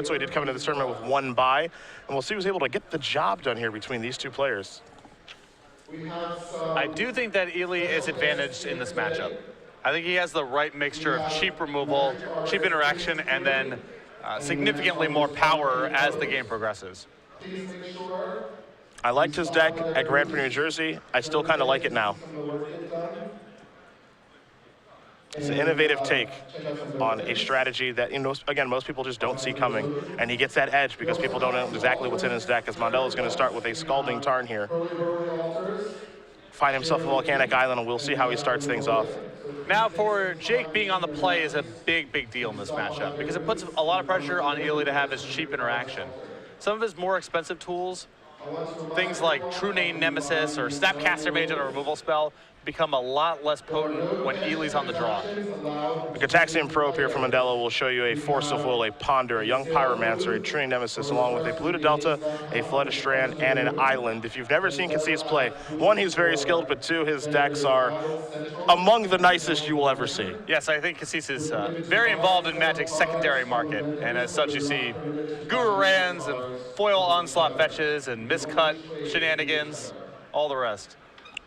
So he did come into this tournament with 1 bye, and we'll see who's able to get the job done here between these two players. I do think that Ely is advantaged in this matchup. I think he has the right mixture of cheap removal, cheap interaction, and then significantly more power as the game progresses. I liked his deck at Grand Prix New Jersey. I still kind of like it now. It's an innovative take on a strategy that, again, most people just don't see coming. And he gets that edge because people don't know exactly what's in his deck, as Mondello is going to start with a Scalding Tarn here. Find himself a Volcanic Island, and we'll see how he starts things off. Now, for Jake, being on the play is a big deal in this matchup because it puts a lot of pressure on Ely to have his cheap interaction. Some of his more expensive tools, things like True Name Nemesis or Snapcaster Mage on a removal spell, become a lot less potent when Ely's on the draw. The Gataxian Probe here from Mondello will show you a Force of Will, a Ponder, a Young Pyromancer, a True Name Nemesis, along with a Polluted Delta, a Flooded Strand, and an Island. If you've never seen Kassis play, 1, he's very skilled, but 2, his decks are among the nicest you will ever see. Yes, I think Kassis is very involved in Magic's secondary market, and as such you see Guru Rans and Foil Onslaught fetches and miscut shenanigans, all the rest.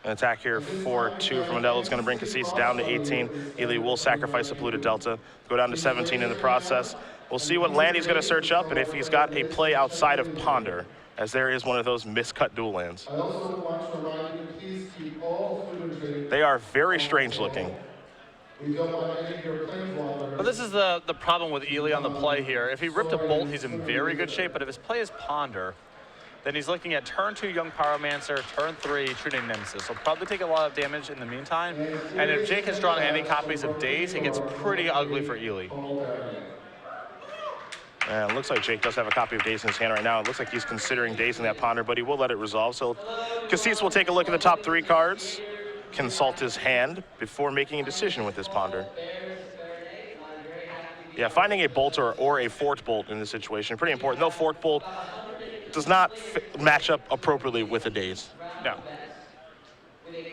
An attack here for 2 from Mondello is going to bring Kassis down to 18. Ely will sacrifice a Polluted Delta, go down to 17 in the process. We'll see what land he's going to search up and if he's got a play outside of Ponder, as there is one of those miscut dual lands. They are very strange looking. Well, this is the problem with Ely on the play here. If he ripped a Bolt, he's in very good shape, but if his play is Ponder, then he's looking at turn 2 Young Pyromancer, turn 3 True Name Nemesis. He'll probably take a lot of damage in the meantime. And if Jake has drawn any copies of Daze, it gets pretty ugly for Ely. And it looks like Jake does have a copy of Daze in his hand right now. It looks like he's considering Dazing that Ponder, but he will let it resolve. So Kassis will take a look at the top 3 cards, consult his hand before making a decision with this Ponder. Yeah, finding a Bolt or a Fort Bolt in this situation, pretty important. No, Fort Bolt does not match up appropriately with a Daze. No.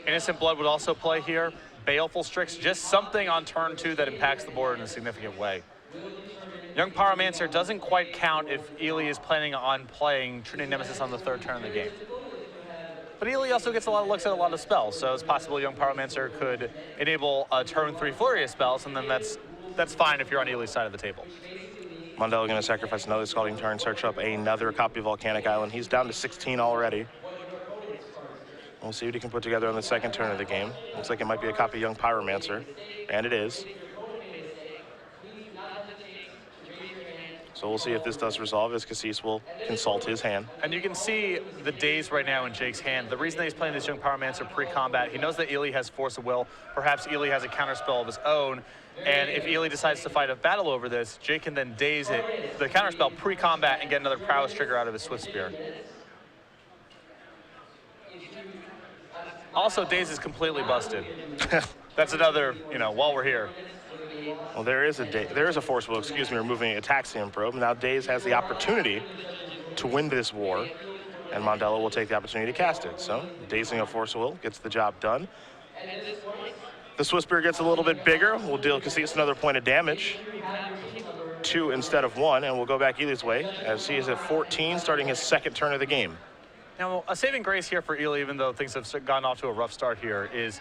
Innocent Blood would also play here. Baleful Strix, just something on turn 2 that impacts the board in a significant way. Young Pyromancer doesn't quite count if Ely is planning on playing True Name Nemesis on the 3rd turn of the game. But Ely also gets a lot of looks at a lot of spells, so it's possible Young Pyromancer could enable a turn 3 flurry of spells, and then that's fine if you're on Ely's side of the table. Mondello going to sacrifice another Scalding Tarn, search up another copy of Volcanic Island. He's down to 16 already. We'll see what he can put together on the 2nd turn of the game. Looks like it might be a copy of Young Pyromancer, and it is. So we'll see if this does resolve, as Kassis will consult his hand. And you can see the Daze right now in Jake's hand. The reason that he's playing this Young Pyromancer pre-combat, he knows that Ely has Force of Will. Perhaps Ely has a counterspell of his own. And if Ely decides to fight a battle over this, Jake can then Daze it, the counterspell pre-combat, and get another Prowess trigger out of his Swift Spear. Also, Daze is completely busted. That's another, while we're here. Well, there is a Force Will, removing a Gataxian Probe. Now Daze has the opportunity to win this war, and Mondello will take the opportunity to cast it. So, Dazing a Force Will gets the job done. The Swift Spear gets a little bit bigger. We'll deal Kassis another point of damage. 2 instead of 1, and we'll go back Ely's way, as he is at 14, starting his 2nd turn of the game. Now, a saving grace here for Ely, even though things have gone off to a rough start here, is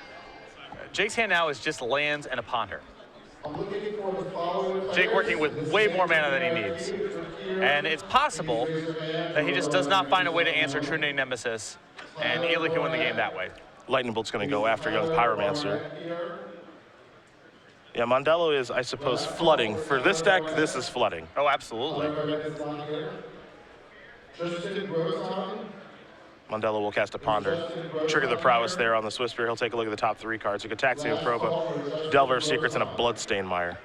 Jake's hand now is just lands and a Ponder. Jake working with way more mana than he needs. And it's possible that he just does not find a way to answer True Name Nemesis, and Ely can win the game that way. Lightning Bolt's going to go after Young Pyromancer. Yeah, Mondello is, I suppose, flooding. For this deck, this is flooding. Oh, absolutely. Mondello will cast a Ponder. Trigger the Prowess there on the Swift Spear. He'll take a look at the top 3 cards. A Gataxian Probe, Delver of Secrets, and a Bloodstained Mire.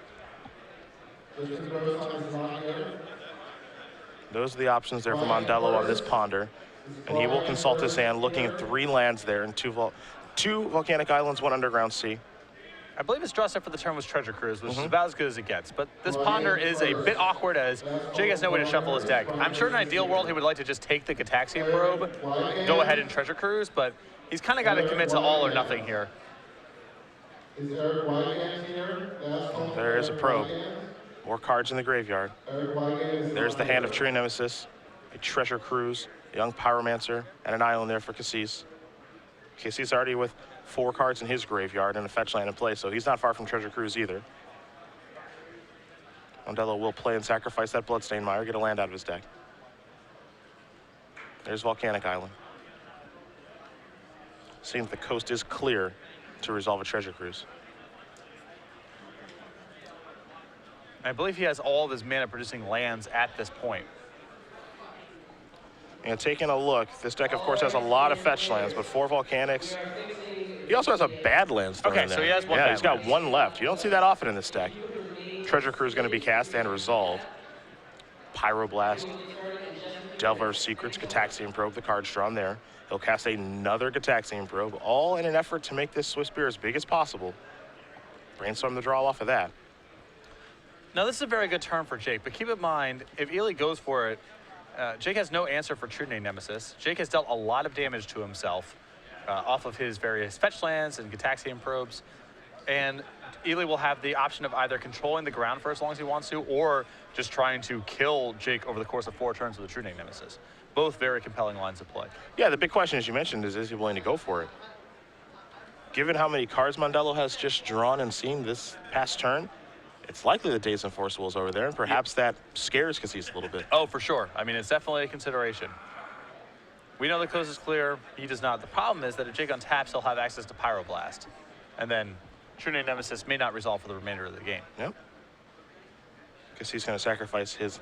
Those are the options there for Mondello on this Ponder. And he will consult his hand, looking at 3 lands there and 2 Volcanic Islands, 1 Underground Sea. I believe his draw set for the turn was Treasure Cruise, which is about as good as it gets. But this Ponder is a bit awkward, as Jake has no way to shuffle his deck. I'm sure in an ideal world he would like to just take the Gataxian Probe, go ahead and Treasure Cruise, but he's kind of got to commit to all or nothing here. There is a Probe. More cards in the graveyard. There's the hand of True Nemesis, a Treasure Cruise, a Young Pyromancer, and an island there for Kassis. Kassis already with 4 cards in his graveyard and a fetch land in play, so he's not far from Treasure Cruise either. Mondello will play and sacrifice that Bloodstained Mire, get a land out of his deck. There's Volcanic Island. Seems the coast is clear to resolve a Treasure Cruise. I believe he has all of his mana producing lands at this point. And taking a look, this deck of course has a lot of fetch lands, but 4 Volcanics. He also has a Badlands thrown in there. So he has one. Yeah, he's got 1 left. You don't see that often in this deck. Treasure Cruise is going to be cast and resolved. Pyroblast, Delver's Secrets, Gataxian Probe, the card's drawn there. He'll cast another Gataxian Probe, all in an effort to make this Swift Spear as big as possible. Brainstorm the draw off of that. Now this is a very good turn for Jake, but keep in mind, if Ely goes for it, Jake has no answer for True Nemesis. Jake has dealt a lot of damage to himself off of his various fetch lands and Gataxian Probes, and Ely will have the option of either controlling the ground for as long as he wants to, or just trying to kill Jake over the course of 4 turns with the True Nemesis. Both very compelling lines of play. Yeah, the big question, as you mentioned, is he willing to go for it? Given how many cards Mondello has just drawn and seen this past turn, it's likely that Days and Force Will is over there, and perhaps that scares Kassis a little bit. Oh, for sure. I mean, it's definitely a consideration. We know the coast is clear. He does not. The problem is that if Jake untaps, he'll have access to Pyroblast. And then True Nemesis may not resolve for the remainder of the game. Yep. Kassis going to sacrifice his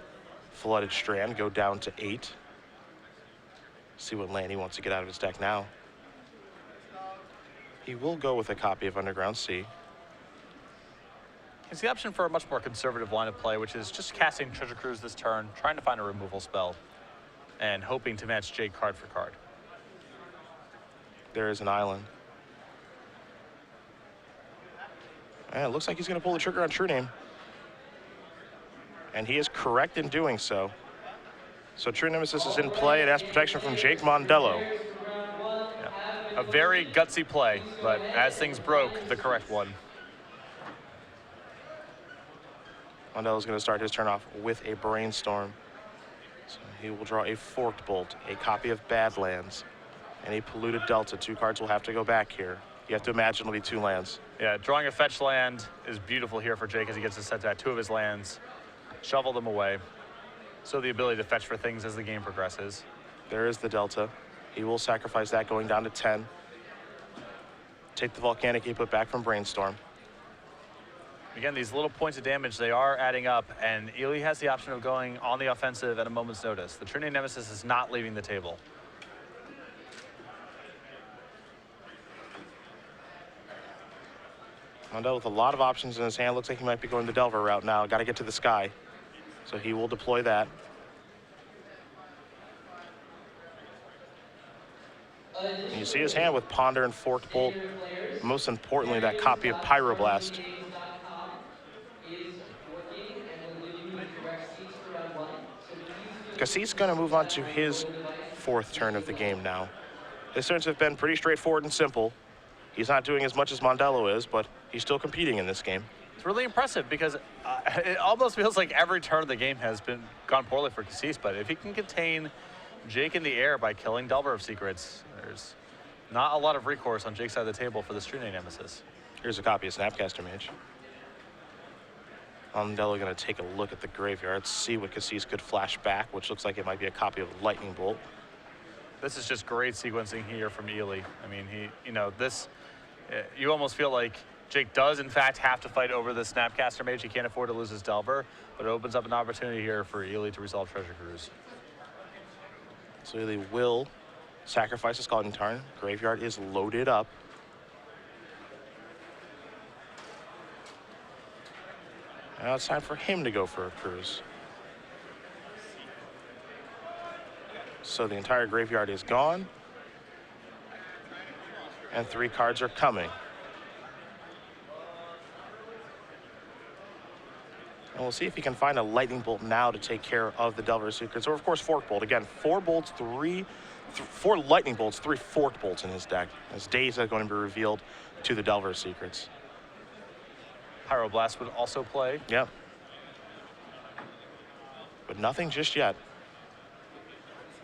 Flooded Strand, go down to 8. See what land he wants to get out of his deck now. He will go with a copy of Underground Sea. It's the option for a much more conservative line of play, which is just casting Treasure Cruise this turn, trying to find a removal spell, and hoping to match Jake card for card. There is an island. And it looks like he's going to pull the trigger on True Name. And he is correct in doing so. So True Nemesis is in play. It has protection from Jake Mondello. Yeah. A very gutsy play, but as things broke, the correct one. Mondello's going to start his turn off with a Brainstorm. So he will draw a Forked Bolt, a copy of Badlands, and a Polluted Delta. 2 cards will have to go back here. You have to imagine it'll be 2 lands. Yeah, drawing a fetch land is beautiful here for Jake as he gets to set that 2 of his lands, shovel them away. So the ability to fetch for things as the game progresses. There is the Delta. He will sacrifice that, going down to 10. Take the Volcanic he put back from Brainstorm. Again, these little points of damage, they are adding up, and Ely has the option of going on the offensive at a moment's notice. The True Nemesis is not leaving the table. Mondello with a lot of options in his hand. Looks like he might be going the Delver route now. Got to get to the sky. So he will deploy that. And you see his hand with Ponder and Forked Bolt. Most importantly, that copy of Pyroblast. Kassis going to move on to his 4th turn of the game now. His turns have been pretty straightforward and simple. He's not doing as much as Mondello is, but he's still competing in this game. It's really impressive because it almost feels like every turn of the game has gone poorly for Kassis, but if he can contain Jake in the air by killing Delver of Secrets, there's not a lot of recourse on Jake's side of the table for this True Nemesis. Here's a copy of Snapcaster Mage. Mondello going to take a look at the graveyard, see what Kassis could flash back, which looks like it might be a copy of Lightning Bolt. This is just great sequencing here from Ely. I mean, you almost feel like Jake does, in fact, have to fight over the Snapcaster Mage. He can't afford to lose his Delver, but it opens up an opportunity here for Ely to resolve Treasure Cruise. So Ely will sacrifice a Scalding Tarn. Graveyard is loaded up. Now it's time for him to go for a cruise. So the entire graveyard is gone. And 3 cards are coming. And we'll see if he can find a Lightning Bolt now to take care of the Delver Secrets. Or, of course, Forked Bolt. Again, 4 bolts, 4 Lightning Bolts, 3 Forked Bolts in his deck, as Days are going to be revealed to the Delver Secrets. Pyroblast would also play. Yep. but nothing just yet.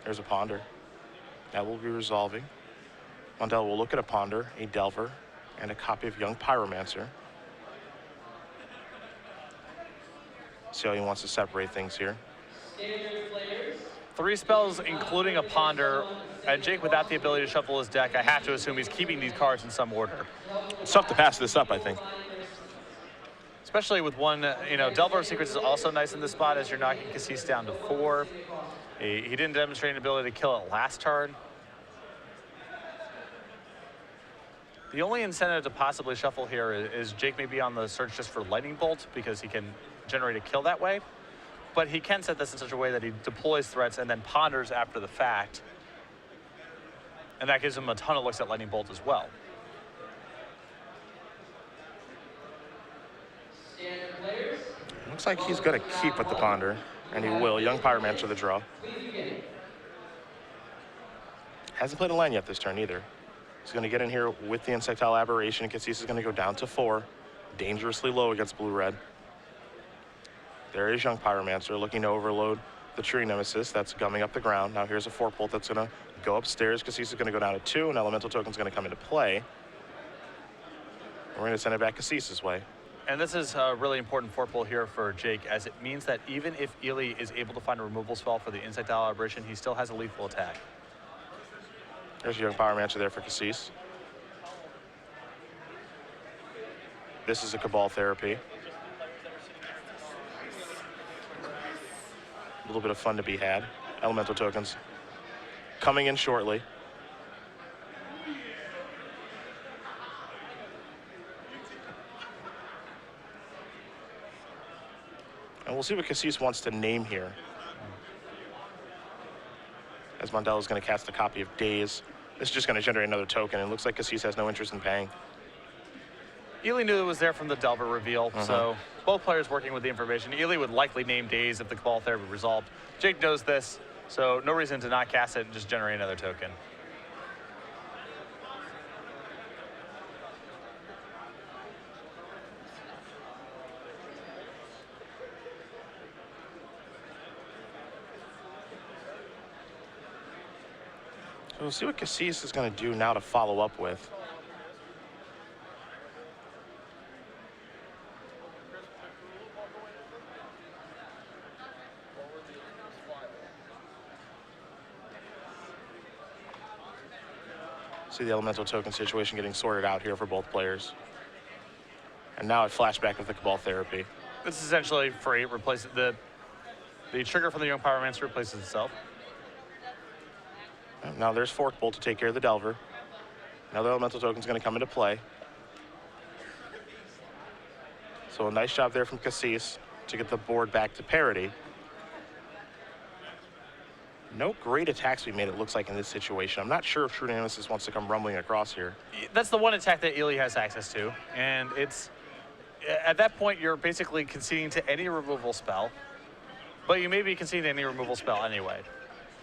There's a ponder. That will be resolving. Mondello will look at a ponder, a delver, and a copy of Young Pyromancer. See how he wants to separate things here. 3 spells, including a ponder, and Jake without the ability to shuffle his deck. I have to assume he's keeping these cards in some order. It's tough to pass this up, I think. Especially with one, Delver of Secrets is also nice in this spot as you're knocking Kassis down to 4. He didn't demonstrate an ability to kill it last turn. The only incentive to possibly shuffle here is Jake may be on the search just for Lightning Bolt because he can generate a kill that way. But he can set this in such a way that he deploys threats and then ponders after the fact. And that gives him a ton of looks at Lightning Bolt as well. Looks like he's going to keep with the ponder, and he will. Young Pyromancer the draw. Hasn't played a land yet this turn either. He's going to get in here with the Insectile Aberration. Kassis is going to go down to 4. Dangerously low against blue-red. There is Young Pyromancer looking to overload the Tree Nemesis that's gumming up the ground. Now here's a 4-bolt that's going to go upstairs. Kassis is going to go down to 2, and Elemental Token's going to come into play. We're going to send it back Kassis' way. And this is a really important 4-bolt here for Jake, as it means that even if Ely is able to find a removal spell for the Insectile Aberration, he still has a lethal attack. There's Young Pyromancer there for Kassis. This is a Cabal Therapy. A little bit of fun to be had. Elemental Tokens coming in shortly. And we'll see what Kassis wants to name here. As Mondello is going to cast a copy of Daze. This is just going to generate another token, and it looks like Kassis has no interest in paying. Ely knew it was there from the Delver reveal, so both players working with the information. Ely would likely name Daze if the Cabal Therapy resolved. Jake knows this, so no reason to not cast it and just generate another token. So we'll see what Kassis is going to do now to follow up with. See the Elemental Token situation getting sorted out here for both players. And now a flashback with the Cabal Therapy. This is essentially free. Replace the trigger from the Young Pyromancer replaces itself. Now there's Fork Bolt to take care of the Delver. Now the Elemental Token is going to come into play. So a nice job there from Kassis to get the board back to parity. No great attacks we made, it looks like, in this situation. I'm not sure if True Nemesis wants to come rumbling across here. That's the one attack that Ely has access to, and it's at that point you're basically conceding to any removal spell, but you may be conceding to any removal spell anyway.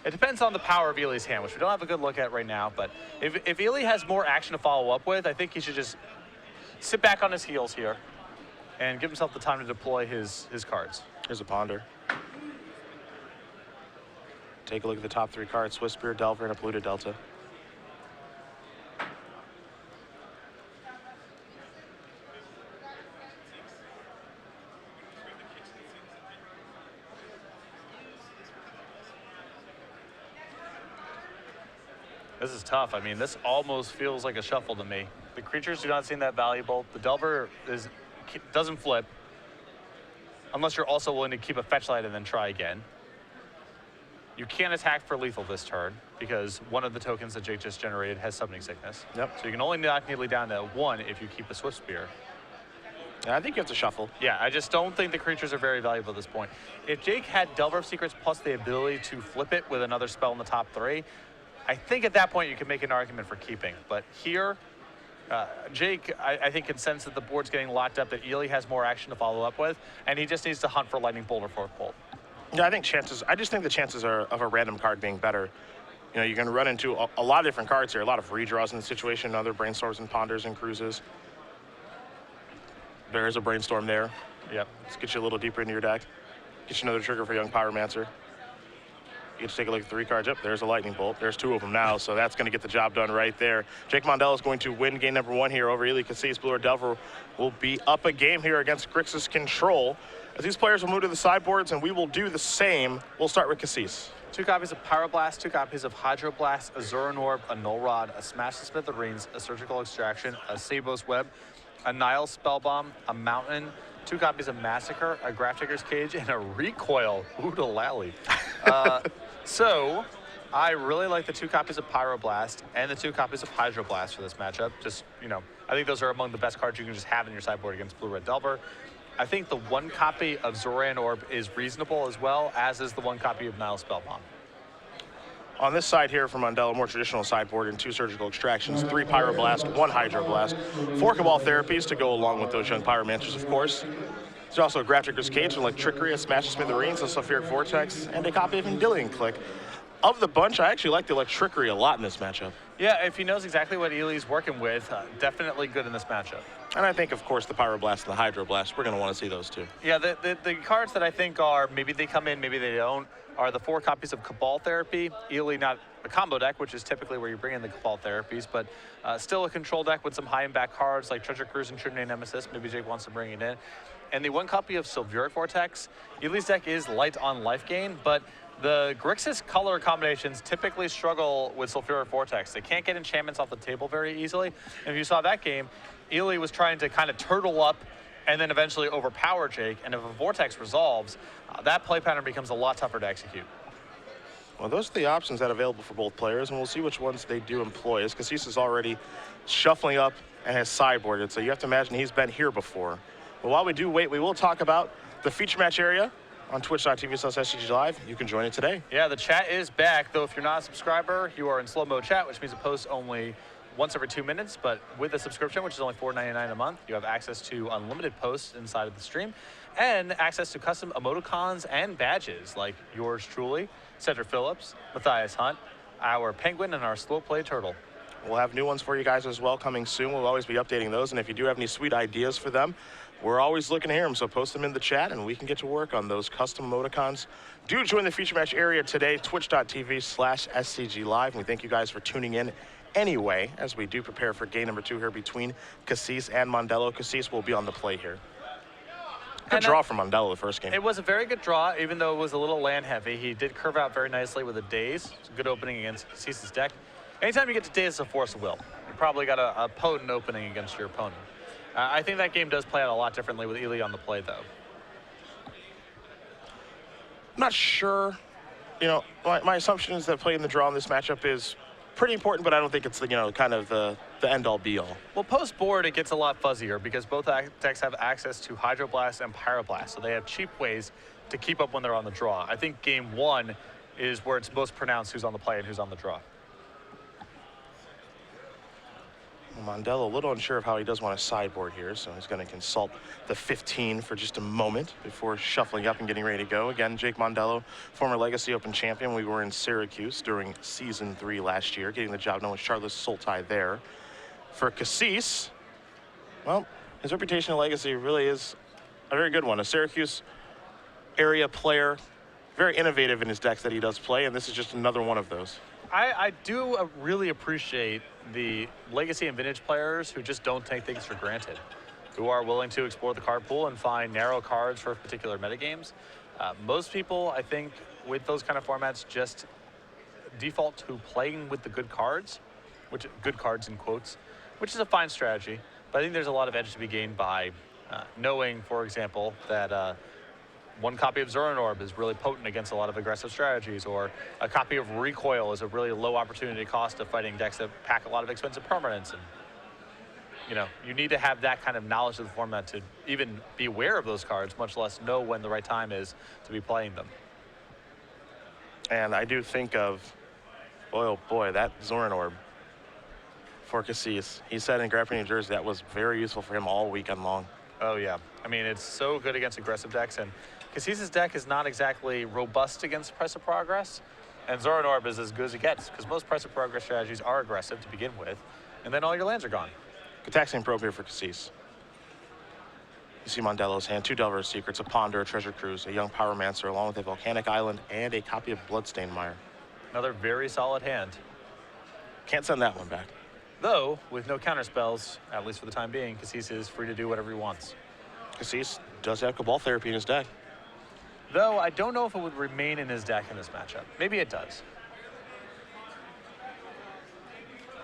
It depends on the power of Ely's hand, which we don't have a good look at right now, but if Ely has more action to follow up with, I think he should just sit back on his heels here and give himself the time to deploy his cards. Here's a Ponder. Take a look at the top 3 cards: Swift Spear, Delver, and a Polluted Delta. This is tough. I mean, this almost feels like a shuffle to me. The creatures do not seem that valuable. The Delver doesn't flip, unless you're also willing to keep a fetch light and then try again. You can't attack for lethal this turn because one of the tokens that Jake just generated has Summoning Sickness. Yep. So you can only knock Needly down to 1 if you keep a Swift Spear. Yeah, I think you have to shuffle. Yeah, I just don't think the creatures are very valuable at this point. If Jake had Delver of Secrets plus the ability to flip it with another spell in the top 3, I think at that point you can make an argument for keeping. But here, Jake, I think, can sense that the board's getting locked up, that Ely has more action to follow up with, and he just needs to hunt for Lightning Bolt or Fork Bolt. Yeah, I just think the chances are of a random card being better. You know, you're going to run into a lot of different cards here, a lot of redraws in the situation, other brainstorms and ponders and cruises. There is a brainstorm there. Yep. Let's get you a little deeper into your deck. Get you another trigger for Young Pyromancer. You get to take a look at 3 cards. Yep, there's a lightning bolt. There's 2 of them now, so that's going to get the job done right there. Jake Mondello is going to win game number 1 here over Ely Kassis. Blue or Delver will be up a game here against Grixis Control. As these players will move to the sideboards, and we will do the same. We'll start with Kassis. 2 copies of Pyroblast, 2 copies of Hydroblast, a Zoran Orb, a Null Rod, a Smash the Smithereens, a Surgical Extraction, a Sabos Web, a Nile Spellbomb, a Mountain, 2 copies of Massacre, a Grafdigger's Cage, and a Recoil. Oodalally. So, I really like the 2 copies of Pyroblast and the 2 copies of Hydroblast for this matchup. Just, you know, I think those are among the best cards you can just have in your sideboard against Blue-Red Delver. I think the 1 copy of Zoran Orb is reasonable as well, as is the 1 copy of Nile Spellbomb. On this side here for Mondello, more traditional sideboard and 2 Surgical Extractions, 3 Pyroblast, 1 Hydroblast, 4 Cabal Therapies to go along with those Young Pyromancers, of course. There's also a Grafdigger's Cage, and like Trickery, a Smash the Smithereens, a Sulfuric Vortex, and a copy of Endilion Click. Of the bunch, I actually like the Electrickery a lot in this matchup. Yeah, if he knows exactly what Ely's working with, definitely good in this matchup. And I think, of course, the Pyroblast and the Hydroblast, we're going to want to see those too. Yeah, the cards that I think are, maybe they come in, maybe they don't, are the 4 copies of Cabal Therapy. Ely, not a combo deck, which is typically where you bring in the Cabal Therapies, but still a control deck with some high-impact cards like Treasure Cruise and Trinity Nemesis. Maybe Jake wants to bring it in. And the 1 copy of Sulfuric Vortex. Ely's deck is light on life gain, but the Grixis color combinations typically struggle with Sulfuric Vortex. They can't get enchantments off the table very easily. And if you saw that game, Ely was trying to kind of turtle up and then eventually overpower Jake. And if a Vortex resolves, that play pattern becomes a lot tougher to execute. Well, those are the options that are available for both players, and we'll see which ones they do employ. As Kassis is already shuffling up and has sideboarded, so you have to imagine he's been here before. But while we do wait, we will talk about the feature match area on twitch.tv/SCG Live. You can join it today. Yeah, the chat is back, though if you're not a subscriber, you are in slow-mo chat, which means it posts only once every 2 minutes, but with a subscription, which is only $4.99 a month, you have access to unlimited posts inside of the stream and access to custom emoticons and badges like yours truly, Cedric Phillips, Matthias Hunt, our Penguin, and our Slow Play Turtle. We'll have new ones for you guys as well coming soon. We'll always be updating those, and if you do have any sweet ideas for them, we're always looking to hear them, so post them in the chat, and we can get to work on those custom emoticons. Do join the feature match area today, twitch.tv/SCG Live, and we thank you guys for tuning in anyway, as we do prepare for game number 2 here between Kassis and Mondello. Kassis will be on the play here. Good draw from Mondello the first game. It was a very good draw, even though it was a little land heavy. He did curve out very nicely with a Daze. It's a good opening against Kassis's deck. Anytime you get to Daze, it's a Force of Will. You probably got a potent opening against your opponent. I think that game does play out a lot differently with Ely on the play, though. I'm not sure. You know, my assumption is that playing the draw in this matchup is pretty important, but I don't think it's, you know, kind of the end-all be-all. Well, post-board, it gets a lot fuzzier because both decks have access to Hydroblast and Pyroblast, so they have cheap ways to keep up when they're on the draw. I think game 1 is where it's most pronounced who's on the play and who's on the draw. Mondello a little unsure of how he does want to sideboard here, so he's going to consult the 15 for just a moment before shuffling up and getting ready to go. Again, Jake Mondello, former Legacy Open champion. We were in Syracuse during Season 3 last year, getting the job done with Charlotte Soltai there. For Kassis, well, his reputation in Legacy really is a very good one. A Syracuse area player, very innovative in his decks that he does play, and this is just another one of those. I do really appreciate the Legacy and Vintage players who just don't take things for granted, who are willing to explore the card pool and find narrow cards for particular metagames. Most people, I think, with those kind of formats just default to playing with the good cards, which good cards in quotes, which is a fine strategy. But I think there's a lot of edge to be gained by knowing, for example, that one copy of Zoran Orb is really potent against a lot of aggressive strategies, or a copy of Recoil is a really low opportunity cost of fighting decks that pack a lot of expensive permanents. And, you know, you need to have that kind of knowledge of the format to even be aware of those cards, much less know when the right time is to be playing them. And I do think of, oh boy, that Zoran Orb for Kassis. He said in Grand Prix, New Jersey, that was very useful for him all weekend long. Oh yeah, I mean, it's so good against aggressive decks, and Kassis's deck is not exactly robust against Price of Progress, and Zoran Orb is as good as it gets, because most Price of Progress strategies are aggressive to begin with, and then all your lands are gone. Gataxian Probe here for Kassis. You see Mondello's hand, 2 Delver's Secrets, a Ponder, a Treasure Cruise, a Young Pyromancer, along with a Volcanic Island and a copy of Bloodstained Mire. Another very solid hand. Can't send that one back. Though, with no counter spells, at least for the time being, Kassis is free to do whatever he wants. Kassis does have Cabal Therapy in his deck. Though, I don't know if it would remain in his deck in this matchup. Maybe it does.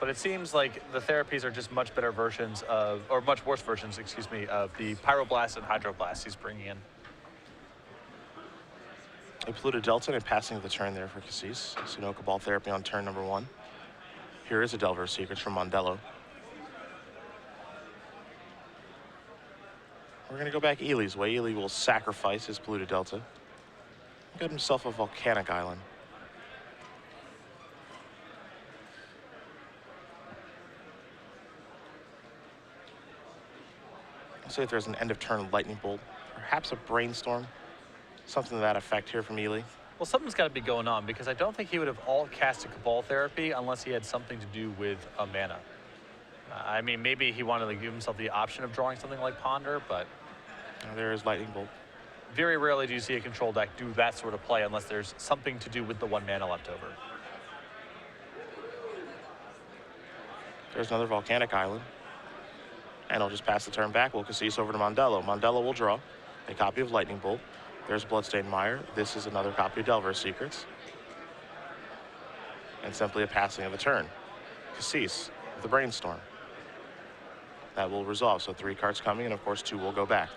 But it seems like the therapies are just much better versions of, or much worse versions, excuse me, of the Pyroblast and Hydroblast he's bringing in. A Polluted Delta and passing of the turn there for Kassis. So no Cabal Therapy on turn number 1. Here is a Delver's Secrets from Mondello. We're going to go back Ely's way. Ely will sacrifice his Polluted Delta. Get himself a Volcanic Island. I'll say if there's an end of turn Lightning Bolt, perhaps a Brainstorm, something to that effect here from Ely. Well, something's got to be going on because I don't think he would have alt casted Cabal Therapy unless he had something to do with a mana. I mean, maybe he wanted to give himself the option of drawing something like Ponder, but There is Lightning Bolt. very rarely do you see a control deck do that sort of play unless there's something to do with the 1 mana left over. There's another Volcanic Island. And I'll just pass the turn back. We'll Kassis over to Mondello. Mondello will draw a copy of Lightning Bolt. There's Bloodstained Mire. This is another copy of Delver's Secrets. And simply a passing of the turn. Kassis with the Brainstorm. That will resolve. So 3 cards coming, and of course 2 will go back.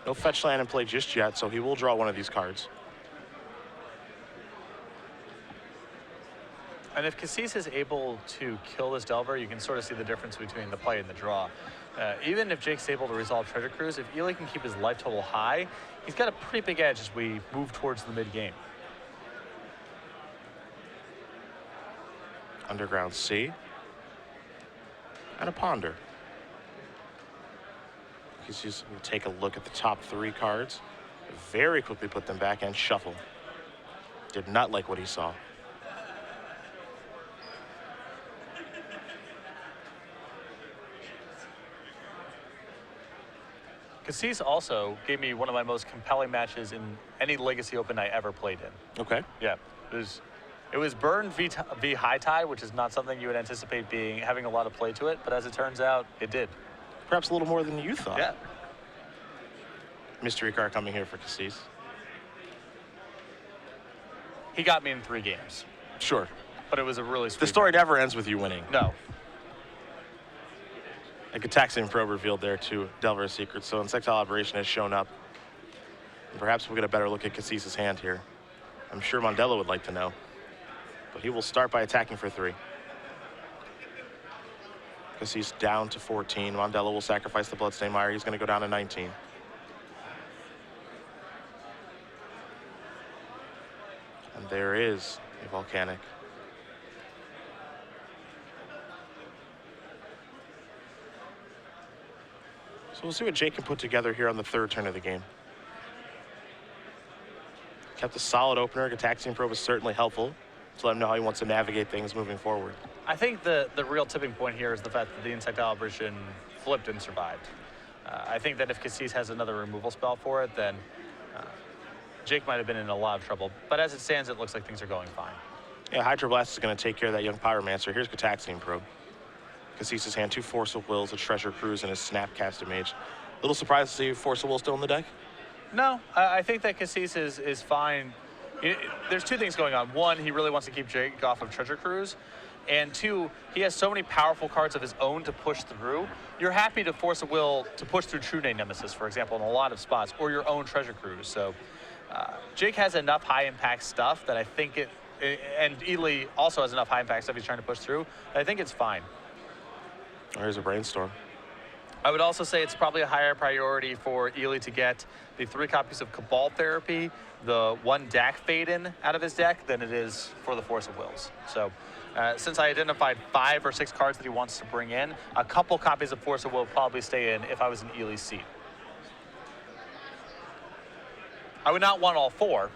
No fetch land in play just yet, so he will draw one of these cards. And if Kassis is able to kill this Delver, you can sort of see the difference between the play and the draw. Even if Jake's able to resolve Treasure Cruise, if Ely can keep his life total high, he's got a pretty big edge as we move towards the mid-game. Underground Sea. And a Ponder. Kassis will take a look at the top 3 cards, very quickly put them back and shuffle. Did not like what he saw. Kassis also gave me one of my most compelling matches in any Legacy Open I ever played in. Okay. Yeah, it was Burn v High Tide, which is not something you would anticipate having a lot of play to it, but as it turns out, it did. Perhaps a little more than you thought. Yeah. Mystery card coming here for Kassis. He got me in 3 games, Sure. but it was a really sweet The story match. never ends with you winning. No. A Gataxian Probe revealed there to Delver's Secrets, so Insectile Aberration has shown up. And perhaps we'll get a better look at Kassis' hand here. I'm sure Mondello would like to know. But he will start by attacking for 3. Kassis down to 14. Mondello will sacrifice the Bloodstained Mire. He's going to go down to 19. And there is a Volcanic. So we'll see what Jake can put together here on the 3rd turn of the game. Kept a solid opener. Gataxian Probe is certainly helpful to let him know how he wants to navigate things moving forward. I think the real tipping point here is the fact that the Insectile Aberration flipped and survived. I think that if Kassis has another removal spell for it, then Jake might have been in a lot of trouble. But as it stands, it looks like things are going fine. Yeah, Hydroblast is going to take care of that Young Pyromancer. Here's Gataxian Probe. Kassis' hand, 2 Force of Wills, a Treasure Cruise, and a Snapcaster Mage. A little surprised to see Force of Will still in the deck? No, I think that Kassis is fine. There's 2 things going on. 1, he really wants to keep Jake off of Treasure Cruise. And 2, he has so many powerful cards of his own to push through. You're happy to force a will to push through True Name Nemesis, for example, in a lot of spots, or your own Treasure Cruise. So Jake has enough high-impact stuff that I think and Ely also has enough high-impact stuff he's trying to push through. I think it's fine. Oh, here's a Brainstorm. I would also say it's probably a higher priority for Ely to get the 3 copies of Cabal Therapy, the 1 Dak Fade-In out of his deck than it is for the Force of Wills. So since I identified 5 or 6 cards that he wants to bring in, a couple copies of Force of Will would probably stay in if I was in Ely's seat. I would not want all 4,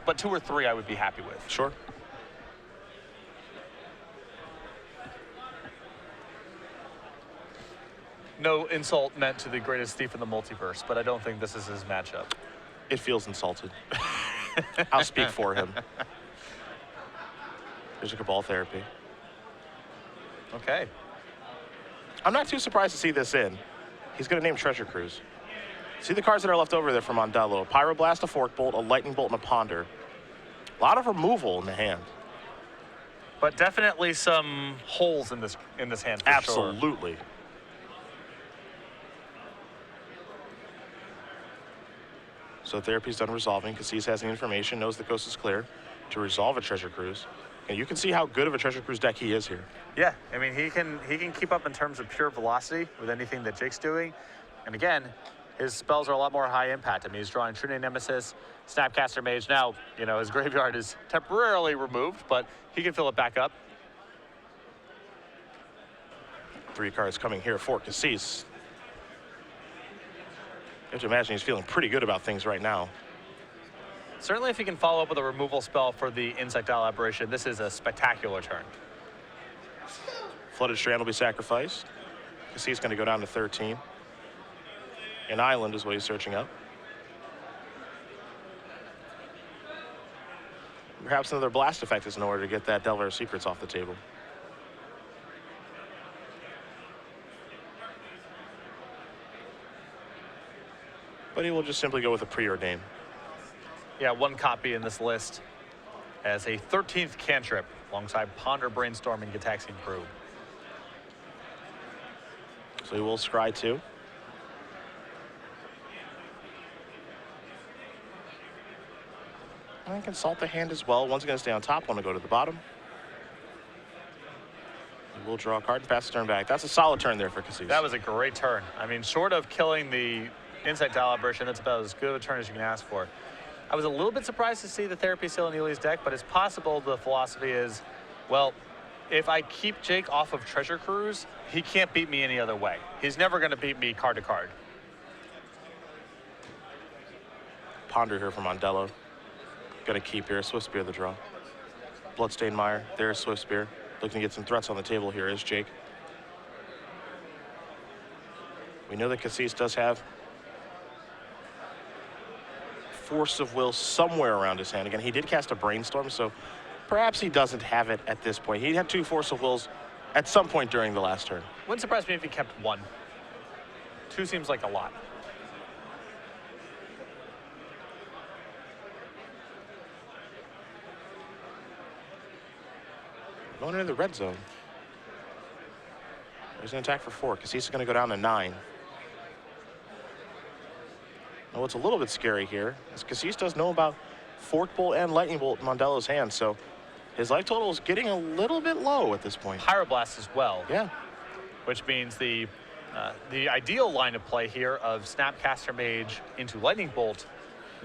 but 2 or 3 I would be happy with. Sure. No insult meant to the greatest thief in the multiverse, but I don't think this is his matchup. It feels insulted. I'll speak for him. There's a Cabal Therapy. Okay. I'm not too surprised to see this in. He's going to name Treasure Cruise. See the cards that are left over there for Mondello. A Pyroblast, a Fork Bolt, a Lightning Bolt, and a Ponder. A lot of removal in the hand. But definitely some holes in this hand for Absolutely. Sure. So Therapy's done resolving. Kassis has the information, knows the coast is clear to resolve a Treasure Cruise. And you can see how good of a Treasure Cruise deck he is here. Yeah, I mean, he can keep up in terms of pure velocity with anything that Jake's doing. And again, his spells are a lot more high impact. I mean, he's drawing True Name Nemesis, Snapcaster Mage. Now, you know, his graveyard is temporarily removed, but he can fill it back up. 3 cards coming here for Kassis. You have to imagine he's feeling pretty good about things right now. Certainly if he can follow up with a removal spell for the Insectile Aberration, this is a spectacular turn. Flooded Strand will be sacrificed. Kassis going to go down to 13. An island is what he's searching up. Perhaps another blast effect is in order to get that Delver of Secrets off the table. But he will just simply go with a preordain. Yeah, 1 copy in this list as a 13th cantrip alongside Ponder, Brainstorm, and Gitaxian Probe. So he will scry 2. And consult the hand as well. One's going to stay on top, one will go to the bottom. He will draw a card and pass the turn back. That's a solid turn there for Kassis. That was a great turn. I mean, short of killing the Insectile Aberration, that's about as good of a turn as you can ask for. I was a little bit surprised to see the Therapy still in Ely's deck, but it's possible the philosophy is, well, if I keep Jake off of Treasure Cruise, he can't beat me any other way. He's never going to beat me card to card. Ponder here from Mondello. Going to keep here. Swift Spear the draw. Bloodstained Mire. There's Swift Spear. Looking to get some threats on the table here is Jake. We know that Kassis does have Force of Will somewhere around his hand. Again, he did cast a Brainstorm, so perhaps he doesn't have it at this point. He had 2 Force of Wills at some point during the last turn. Wouldn't surprise me if he kept 1. 2 seems like a lot. Going into the red zone. There's an attack for 4. Kassis is going to go down to 9. Now, what's a little bit scary here is Kassis does know about Fork Bolt and Lightning Bolt in Mondello's hand, so his life total is getting a little bit low at this point. Pyroblast as well. Yeah. Which means the ideal line of play here of Snapcaster Mage into Lightning Bolt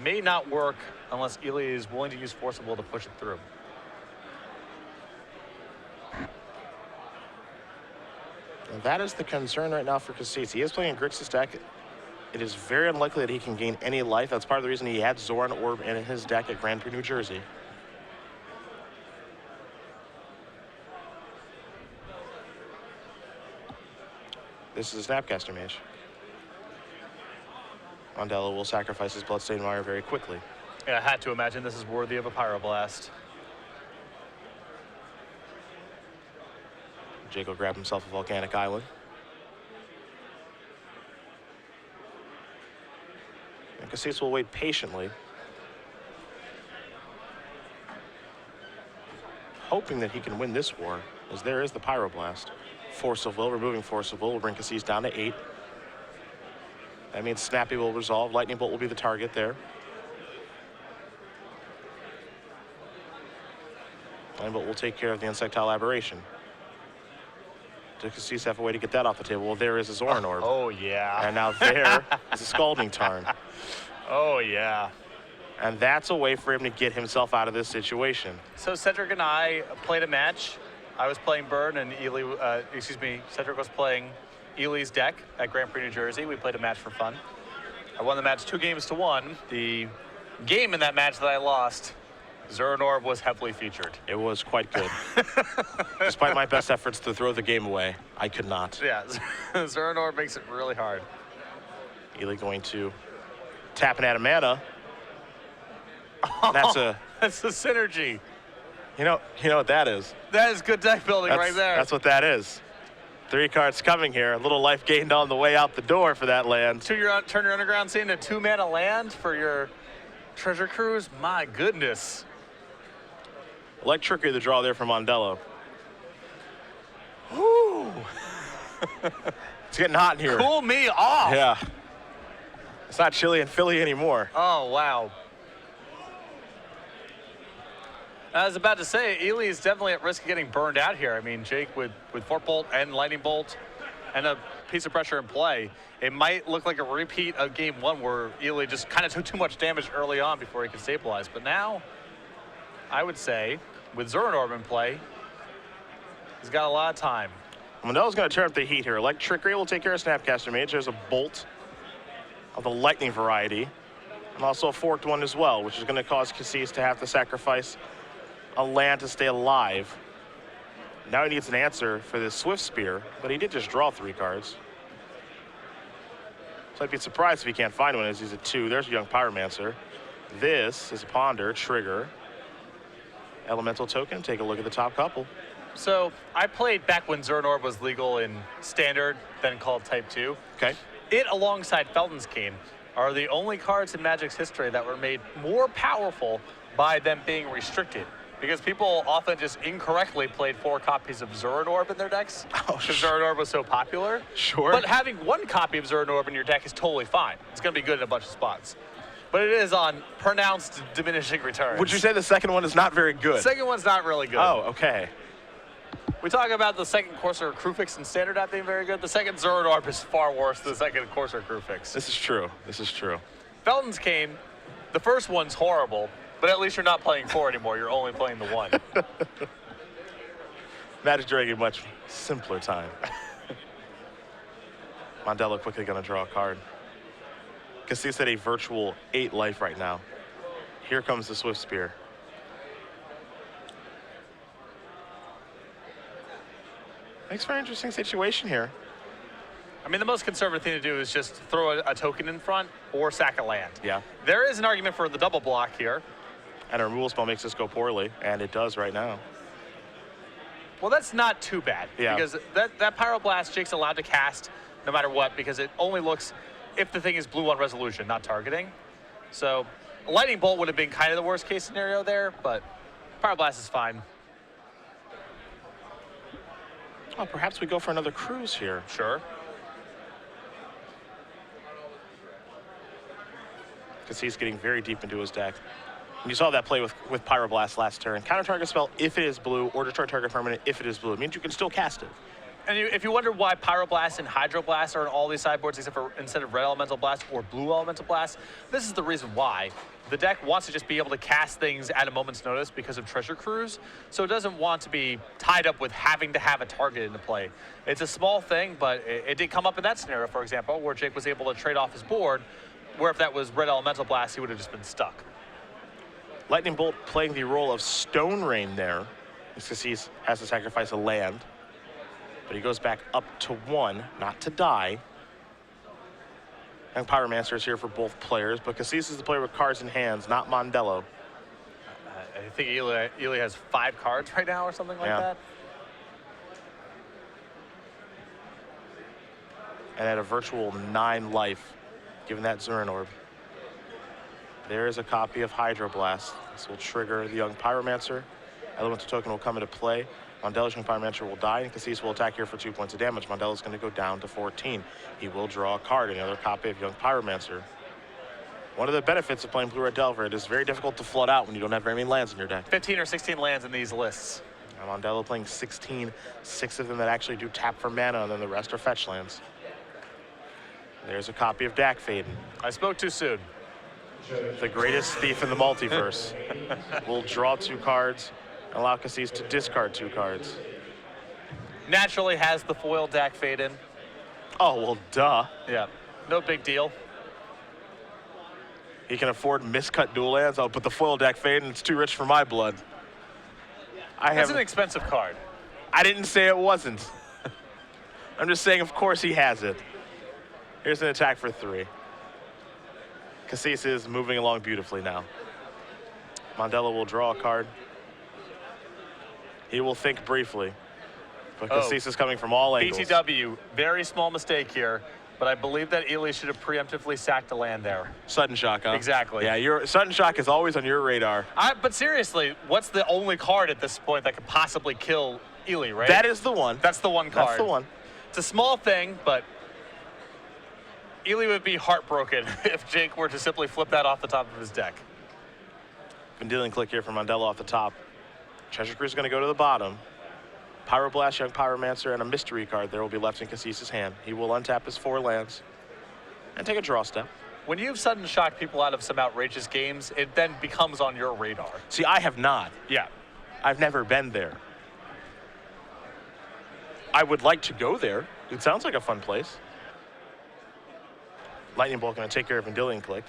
may not work unless Ely is willing to use Force of Will to push it through. And that is the concern right now for Kassis. He is playing Grixis deck. It is very unlikely that he can gain any life. That's part of the reason he had Zoran Orb in his deck at Grand Prix, New Jersey. This is a Snapcaster Mage. Mondello will sacrifice his Bloodstained Mire very quickly. Yeah, I had to imagine this is worthy of a Pyroblast. Jake will grab himself a Volcanic Island. And Kassis will wait patiently, hoping that he can win this war, as there is the Pyroblast. Force of Will, removing Force of will bring Kassis down to 8. That means Snappy will resolve. Lightning Bolt will be the target there. Lightning Bolt will take care of the Insectile Aberration. Does Kassis have a way to get that off the table? Well, there is a Zoran Orb. Oh, yeah. And now there is a Scalding Tarn. Oh, yeah. And that's a way for him to get himself out of this situation. So Cedric and I played a match. I was playing Burn and Cedric was playing Ely's deck at Grand Prix, New Jersey. We played a match for fun. I won the match 2-1. The game in that match that I lost Zuranorb was heavily featured. It was quite good. Despite my best efforts to throw the game away, I could not. Yeah, Zuranorb makes it really hard. Ely going to tap an Adamana. That's a synergy. You know what that is. That is good deck building right there. That's what that is. 3 cards coming here. A little life gained on the way out the door for that land. Turn your underground scene to 2-mana land for your treasure cruise. My goodness. Electricity the draw there for Mondello. Woo! It's getting hot in here. Cool me off. Yeah. It's not chilly in Philly anymore. Oh, wow. I was about to say, Ely is definitely at risk of getting burned out here. I mean, Jake with Fort Bolt and Lightning Bolt and a piece of pressure in play, it might look like a repeat of game 1 where Ely just kind of took too much damage early on before he could stabilize. But now, I would say, with Zuranorb in play, he's got a lot of time. Mondello's going to turn up the heat here. Electricity will take care of Snapcaster Mage. There's a Bolt of the Lightning variety, and also a forked one as well, which is going to cause Kassis to have to sacrifice a land to stay alive. Now he needs an answer for this Swift Spear, but he did just draw 3 cards. So I'd be surprised if he can't find one as he's at 2. There's a Young Pyromancer. This is a Ponder, trigger. Elemental token, take a look at the top couple. So I played back when Zuranorb was legal in Standard, then called Type 2. Okay. It, alongside Felton's Cane, are the only cards in Magic's history that were made more powerful by them being restricted. Because people often just incorrectly played 4 copies of Zuranorb in their decks. Because Zuranorb was so popular. Sure. But having 1 copy of Zuranorb in your deck is totally fine. It's going to be good in a bunch of spots. But it is on pronounced diminishing returns. Would you say the second one is not very good? The second one's not really good. Oh, okay. We talk about the second Corsair Crewfix in Standard not being very good. The second Zuranorb is far worse than the second Corsair Crewfix. This is true. This is true. Felton's Cane, the first one's horrible, but at least you're not playing 4 anymore. You're only playing the 1. Magic during a much simpler time. Mondello quickly going to draw a card. Kassis at a virtual 8 life right now. Here comes the Swift Spear. Makes for an interesting situation here. I mean, the most conservative thing to do is just throw a token in front or sack a land. Yeah. There is an argument for the double block here. And a removal spell makes this go poorly, and it does right now. Well, that's not too bad. Yeah. Because that Pyroblast Jake's allowed to cast no matter what, because it only looks if the thing is blue on resolution, not targeting. So Lightning Bolt would have been kind of the worst case scenario there, but Pyroblast is fine. Oh, perhaps we go for another cruise here. Sure. Because he's getting very deep into his deck. And you saw that play with Pyroblast last turn. Counter target spell if it is blue, or destroy target permanent if it is blue. It means you can still cast it. And if you wonder why Pyroblast and Hydroblast are in all these sideboards except for instead of Red Elemental Blast or Blue Elemental Blast, this is the reason why. The deck wants to just be able to cast things at a moment's notice because of Treasure Cruise, so it doesn't want to be tied up with having to have a target into play. It's a small thing, but it did come up in that scenario, for example, where Jake was able to trade off his board, where if that was Red Elemental Blast, he would have just been stuck. Lightning Bolt playing the role of Stone Rain there, because he has to sacrifice a land. But he goes back up to 1, not to die. And Pyromancer is here for both players, but Kassis is the player with cards in hands, not Mondello. I think Ely has 5 cards right now or something like that. And at a virtual 9 life, given that Zuranorb. There is a copy of Hydroblast. This will trigger the Young Pyromancer. Elemental token will come into play. Mondello's Young Pyromancer will die, and Kassis will attack here for 2 points of damage. Mondello's going to go down to 14. He will draw a card, another copy of Young Pyromancer. One of the benefits of playing Blue-Red Delver, it is very difficult to flood out when you don't have very many lands in your deck. 15 or 16 lands in these lists. And Mondello playing 16, 6 of them that actually do tap for mana, and then the rest are fetch lands. There's a copy of Dak Faden. I spoke too soon. The greatest thief in the multiverse. Will draw 2 cards and allow Kassis to discard 2 cards. Naturally has the foil Dak Faden. Oh, well, duh. Yeah, no big deal. He can afford miscut dual lands. I'll put the foil deck fade, and it's too rich for my blood. That's an expensive card. I didn't say it wasn't. I'm just saying, of course, he has it. Here's an attack for 3. Kassis is moving along beautifully now. Mondello will draw a card. He will think briefly. But Kassis is coming from all angles. BTW, very small mistake here, but I believe that Ely should have preemptively sacked a land there. Sudden shock, huh? Exactly. Yeah, sudden shock is always on your radar. But seriously, what's the only card at this point that could possibly kill Ely, right? That is the one. That's the one card. That's the one. It's a small thing, but Ely would be heartbroken if Jake were to simply flip that off the top of his deck. Vendilion click here from Mondello off the top. Treasure Cruise is going to go to the bottom. Pyroblast, Young Pyromancer, and a mystery card there will be left in Kassis' hand. He will untap his 4 lands and take a draw step. When you've sudden shocked people out of some outrageous games, it then becomes on your radar. See, I have not. Yeah. I've never been there. I would like to go there. It sounds like a fun place. Lightning Bolt going to take care of Vendilion click.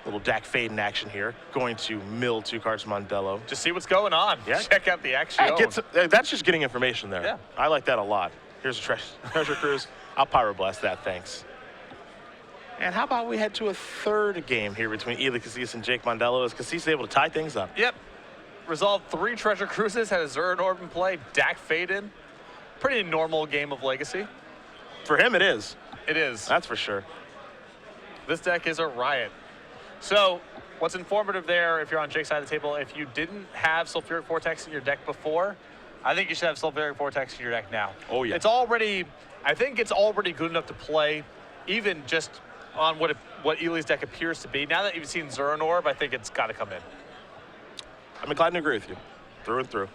Little deck fade in action here. Going to mill 2 cards from Mondello. Just see what's going on. Yeah. Check out the action. That's just getting information there. Yeah. I like that a lot. Here's a Treasure Cruise. I'll Pyroblast that, thanks. And how about we head to a 3rd game here between Ely Kassis and Jake Mondello, as Kassis is able to tie things up. Yep. Resolved 3 Treasure Cruises, had a Zerg Orb in play, Dak fade in. Pretty normal game of Legacy. For him, it is. It is. That's for sure. This deck is a riot. So, what's informative there, if you're on Jake's side of the table, if you didn't have Sulfuric Vortex in your deck before, I think you should have Sulfuric Vortex in your deck now. Oh, yeah. I think it's already good enough to play, even just on what Ely's deck appears to be. Now that you've seen Zerg Orb, I think it's got to come in. I'm inclined to agree with you, through and through.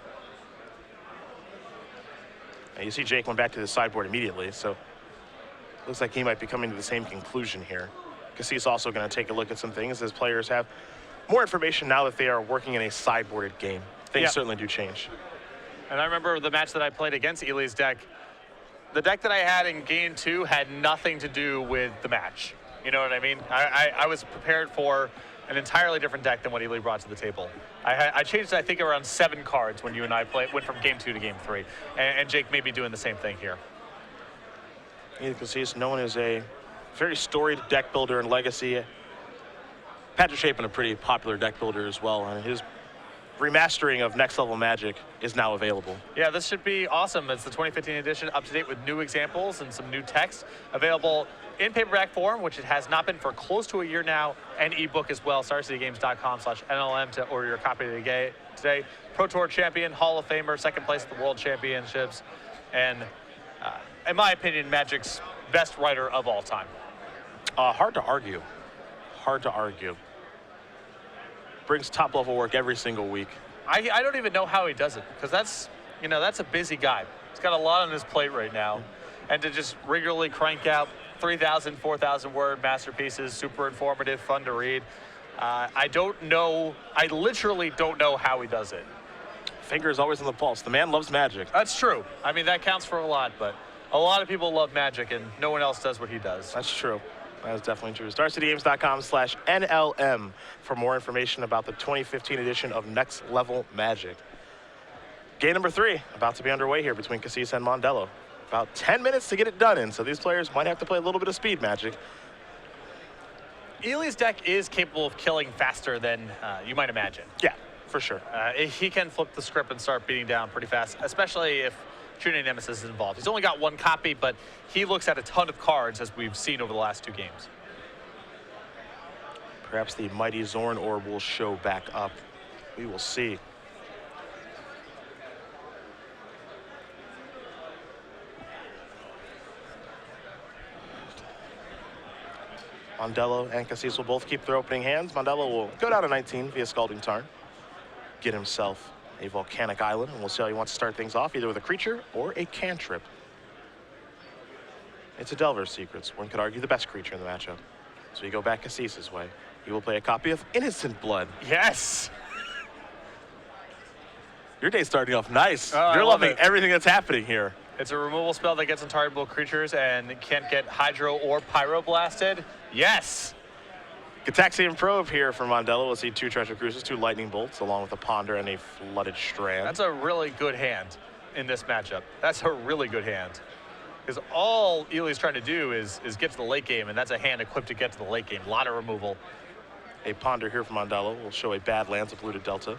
And you see Jake went back to the sideboard immediately, so looks like he might be coming to the same conclusion here. Kassis also going to take a look at some things as players have more information now that they are working in a sideboarded game. Things certainly do change. And I remember the match that I played against Ely's deck. The deck that I had in game 2 had nothing to do with the match. You know what I mean? I was prepared for an entirely different deck than what Ely brought to the table. I changed, I think, around 7 cards when you and I went from game 2 to game 3. And Jake may be doing the same thing here. Ely Kassis, known as a very storied deck builder in Legacy. Patrick Chapin, a pretty popular deck builder as well, and his remastering of Next Level Magic is now available. Yeah, this should be awesome. It's the 2015 edition, up to date with new examples and some new text available in paperback form, which it has not been for close to a year now, and ebook as well. StarCityGames.com/NLM to order your copy today. Pro Tour champion, Hall of Famer, 2nd place at the World Championships, and in my opinion, Magic's best writer of all time. Hard to argue. Hard to argue. Brings top-level work every single week. I don't even know how he does it, because that's a busy guy. He's got a lot on his plate right now. And to just regularly crank out 3,000, 4,000 word masterpieces, super informative, fun to read. I literally don't know how he does it. Finger is always on the pulse. The man loves Magic. That's true. I mean, that counts for a lot, but a lot of people love Magic, and no one else does what he does. That's true. That is definitely true. StarCityGames.com/NLM for more information about the 2015 edition of Next Level Magic. Game number 3 about to be underway here between Kassis and Mondello. About 10 minutes to get it done in, so these players might have to play a little bit of speed Magic. Ely's deck is capable of killing faster than you might imagine. Yeah, for sure. He can flip the script and start beating down pretty fast, especially if Trinity Nemesis is involved. He's only got 1 copy, but he looks at a ton of cards, as we've seen over the last 2 games. Perhaps the mighty Zorn Orb will show back up. We will see. Mondello and Kassis will both keep their opening hands. Mondello will go down to 19 via Scalding Tarn. Get himself a Volcanic Island, and we'll see how he wants to start things off, either with a creature or a cantrip. It's a Delver's Secrets. One could argue the best creature in the matchup. So you go back Kassis' way. He will play a copy of Innocent Blood. Yes! Your day's starting off nice. Oh, You're loving everything that's happening here. It's a removal spell that gets untargetable creatures and can't get Hydro or Pyro blasted. Yes! Gataxian Probe here for Mondello. We'll see 2 Treasure Cruises, 2 Lightning Bolts, along with a Ponder and a Flooded Strand. That's a really good hand in this matchup. That's a really good hand. Because all Ely's trying to do is get to the late game, and that's a hand equipped to get to the late game. A lot of removal. A Ponder here for Mondello will show a Badlands, a Polluted Delta.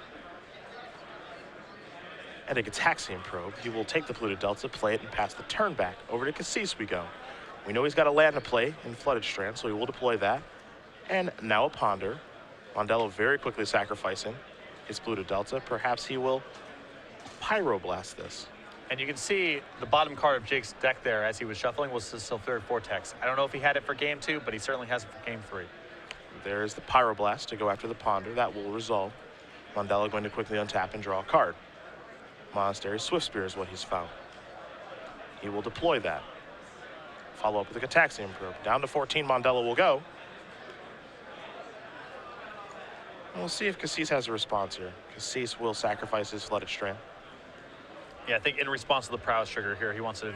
And a Gataxian Probe. He will take the Polluted Delta, play it, and pass the turn back. Over to Kassis we go. We know he's got a land to play in Flooded Strand, so he will deploy that. And now a Ponder. Mondello very quickly sacrificing his Polluted Delta. Perhaps he will Pyroblast this. And you can see the bottom card of Jake's deck there as he was shuffling was the Sulfuric Vortex. I don't know if he had it for game 2, but he certainly has it for game 3. There's the Pyroblast to go after the Ponder. That will resolve. Mondello going to quickly untap and draw a card. Monastery Swift Spear is what he's found. He will deploy that. Follow up with the Gataxian Probe. Down to 14, Mondello will go. And we'll see if Kassis has a response here. Kassis will sacrifice his Flooded Strand. Yeah, I think in response to the Prowess trigger here, he wants to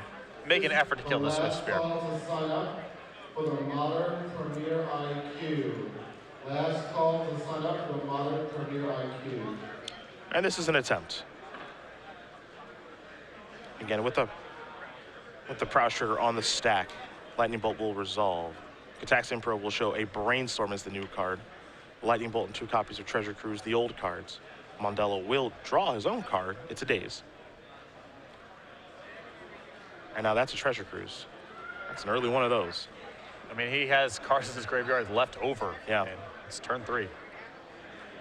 make an effort to kill the Swift Spear. To sign up for the Modern Premier IQ. Last call to sign up for the Modern Premier IQ. And this is an attempt. Again, with the Prowess trigger on the stack, Lightning Bolt will resolve. Gataxian Probe will show a Brainstorm as the new card. Lightning Bolt and 2 copies of Treasure Cruise, the old cards. Mondello will draw his own card. It's a Daze. And now that's a Treasure Cruise. That's an early one of those. I mean, he has cards in his graveyard left over. Yeah. And it's turn 3.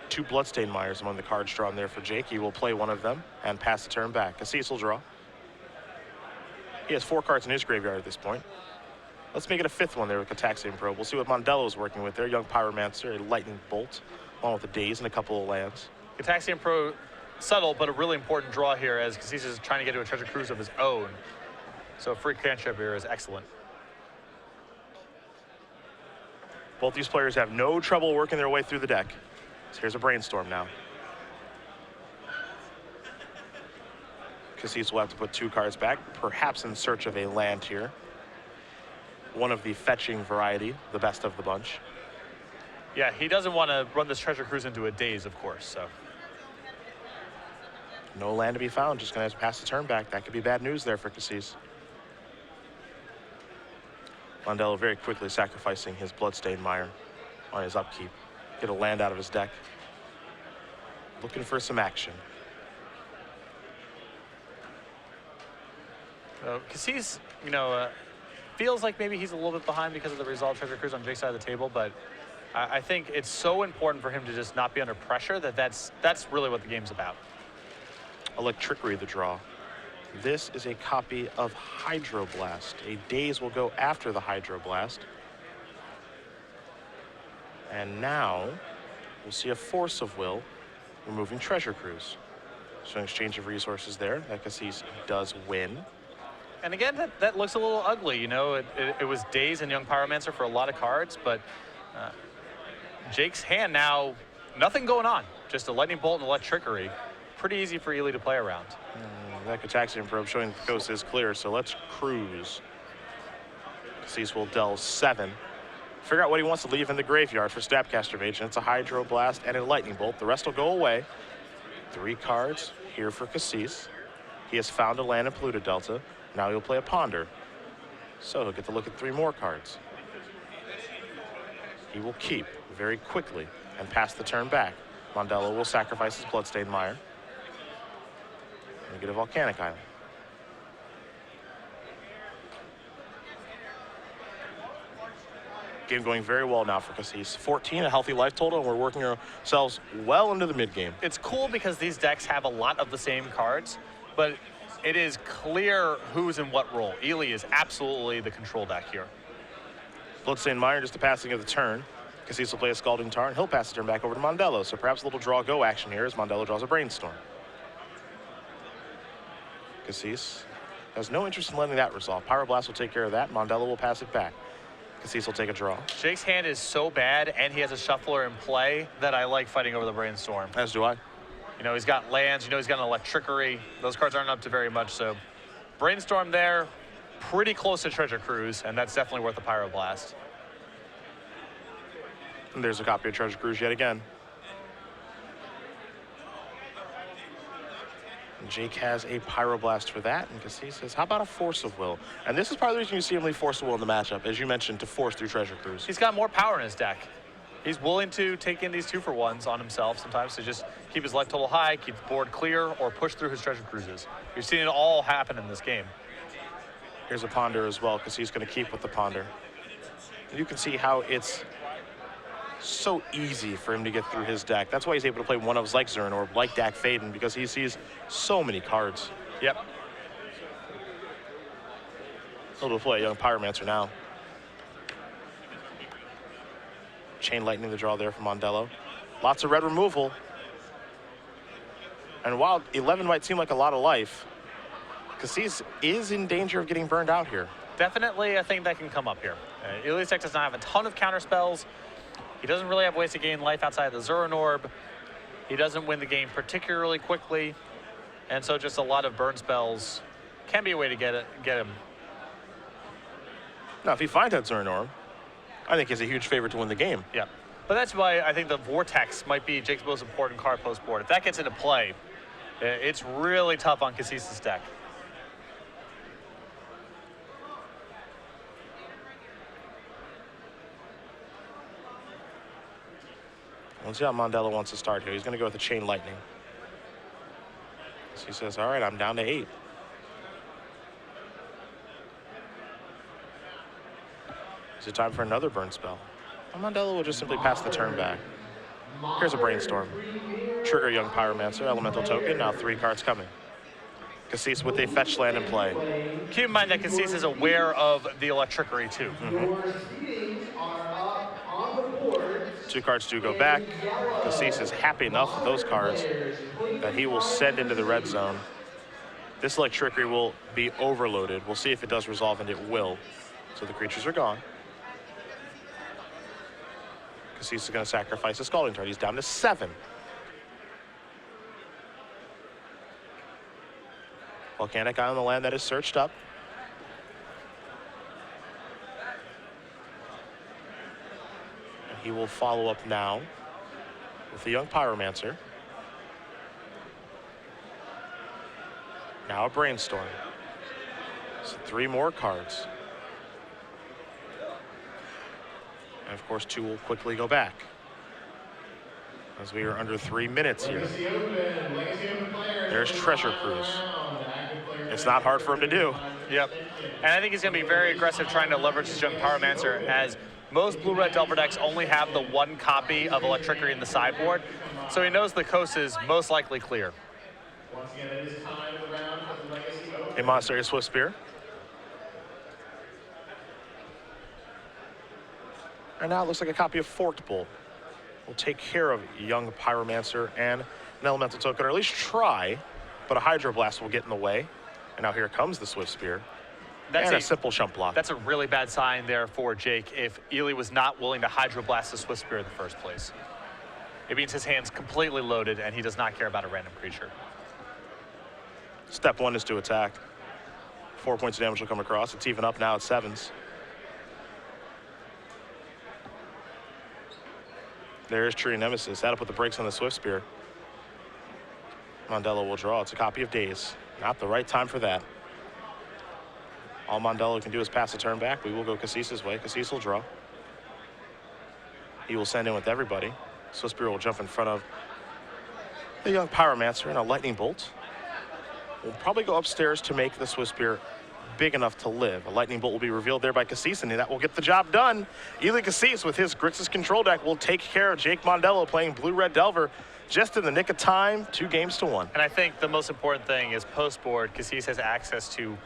2 Bloodstained Mires among the cards drawn there for Jake. He will play one of them and pass the turn back. Kassis will draw. He has 4 cards in his graveyard at this point. Let's make it a 5th one there with Gataxian Probe. We'll see what Mondello is working with there. Young Pyromancer, a Lightning Bolt, along with a Daze and a couple of lands. Gataxian Probe, subtle, but a really important draw here as Kassis is trying to get to a Treasure Cruise of his own. So a free cantrip here is excellent. Both these players have no trouble working their way through the deck. So here's a Brainstorm now. Kassis will have to put 2 cards back, perhaps in search of a land here. One of the fetching variety, the best of the bunch. Yeah, he doesn't want to run this Treasure Cruise into a Daze, of course, so. No land to be found, just gonna have to pass the turn back. That could be bad news there for Kassis. Mondello very quickly sacrificing his Bloodstained Mire on his upkeep. Get a land out of his deck. Looking for some action. Kassis, feels like maybe he's a little bit behind because of the Resolve Treasure Cruise on Jake's side of the table, but I think it's so important for him to just not be under pressure that's really what the game's about. Electrickery the draw. This is a copy of Hydroblast. A Daze will go after the Hydroblast. And now we'll see a Force of Will removing Treasure Cruise. So an exchange of resources there. That Kassis does win. And again, that looks a little ugly, It was Daze and Young Pyromancer for a lot of cards, but Jake's hand now, nothing going on. Just a Lightning Bolt and Electrickery. Pretty easy for Ely to play around. That Gataxian Probe showing the coast is clear, so let's cruise. Kassis will delve 7. Figure out what he wants to leave in the graveyard for Snapcaster Mage, and it's a Hydroblast and a Lightning Bolt. The rest will go away. 3 cards here for Kassis. He has found a land in Polluted Delta. Now he'll play a Ponder. So he'll get to look at 3 more cards. He will keep very quickly and pass the turn back. Mondello will sacrifice his Bloodstained Mire. And get a Volcanic Island. Game going very well now for Kassis. 14, a healthy life total, and we're working ourselves well into the mid-game. It's cool because these decks have a lot of the same cards, but it is clear who's in what role. Ely is absolutely the control deck here. Bloodstained Mire, just a passing of the turn. Kassis will play a Scalding Tarn. He'll pass the turn back over to Mondello. So perhaps a little draw-go action here as Mondello draws a Brainstorm. Kassis has no interest in letting that resolve. Pyroblast will take care of that. Mondello will pass it back. Kassis will take a draw. Jake's hand is so bad, and he has a Shuffler in play, that I like fighting over the Brainstorm. As do I. He's got lands, he's got an Electrickery. Those cards aren't up to very much, so Brainstorm there, pretty close to Treasure Cruise, and that's definitely worth a Pyroblast. And there's a copy of Treasure Cruise yet again. And Jake has a Pyroblast for that, and Kassis says, how about a Force of Will? And this is part of the reason you see him leave Force of Will in the matchup, as you mentioned, to force through Treasure Cruise. He's got more power in his deck. He's willing to take in these 2-for-1s on himself sometimes to just keep his life total high, keep the board clear, or push through his Treasure Cruises. You've seen it all happen in this game. Here's a Ponder as well, because he's going to keep with the Ponder. You can see how it's so easy for him to get through his deck. That's why he's able to play one-ofs like Zern or like Dak Faden, because he sees so many cards. Yep. Able to play a Young Pyromancer now. Chain Lightning the draw there from Mondello. Lots of red removal. And while 11 might seem like a lot of life, Kassis is in danger of getting burned out here. Definitely, I think that can come up here. Ili's deck does not have a ton of counter spells. He doesn't really have ways to gain life outside of the Zern Orb. He doesn't win the game particularly quickly. And so just a lot of burn spells can be a way to get him. Now, if he finds that Zern Orb, I think he's a huge favorite to win the game. Yeah. But that's why I think the Vortex might be Jake's most important card post-board. If that gets into play, it's really tough on Kassis' deck. Let's see how Mondello wants to start here. He's going to go with the Chain Lightning. So he says, all right, I'm down to 8. Is it time for another burn spell? Well, Mondello will just simply pass the turn back. Here's a Brainstorm. Trigger Young Pyromancer, Elemental Token, now 3 cards coming. Kassis with a fetch land in play. Keep in mind that Kassis is aware of the Electrickery too. Two cards do go back. Kassis is happy enough with those cards that he will send into the red zone. This Electrickery will be overloaded. We'll see if it does resolve, and it will. So the creatures are gone. Kassis is going to sacrifice a Scalding Target. He's down to 7. Volcanic Eye on the land that is searched up. And he will follow up now with the Young Pyromancer. Now a Brainstorm. So 3 more cards. And of course, 2 will quickly go back, as we are under 3 minutes here. There's Treasure Cruise. It's not hard for him to do. Yep. And I think he's going to be very aggressive trying to leverage his Young Pyromancer, as most blue-red Delver decks only have the 1 copy of Electrickery in the sideboard. So he knows the coast is most likely clear. A Monastery Swift Spear. And now it looks like a copy of Forked Bolt will take care of Young Pyromancer and an Elemental Token, or at least try, but a Hydroblast will get in the way. And now here comes the Swift Spear. And a simple Shump Block. That's a really bad sign there for Jake if Ili was not willing to Hydroblast the Swift Spear in the first place. It means his hand's completely loaded and he does not care about a random creature. Step 1 is to attack. 4 points of damage will come across. It's even up now at 7s. There's Tree Nemesis. That'll put the brakes on the Swift Spear. Mondello will draw. It's a copy of Daze. Not the right time for that. All Mondello can do is pass the turn back. We will go Kassis' way. Kassis will draw. He will send in with everybody. Swift Spear will jump in front of the Young Pyromancer, and a Lightning Bolt will probably go upstairs to make the Swift Spear big enough to live. A Lightning Bolt will be revealed there by Kassis, and that will get the job done. Ili Kassis with his Grixis control deck will take care of Jake Mondello playing blue-red Delver just in the nick of time, 2 games to 1. And I think the most important thing is post-board, Kassis has access to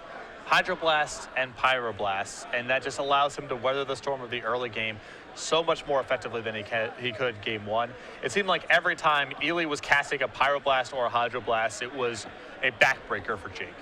Hydroblast and Pyroblast, and that just allows him to weather the storm of the early game so much more effectively than he could game 1. It seemed like every time Ili was casting a Pyroblast or a Hydroblast, it was a backbreaker for Jake.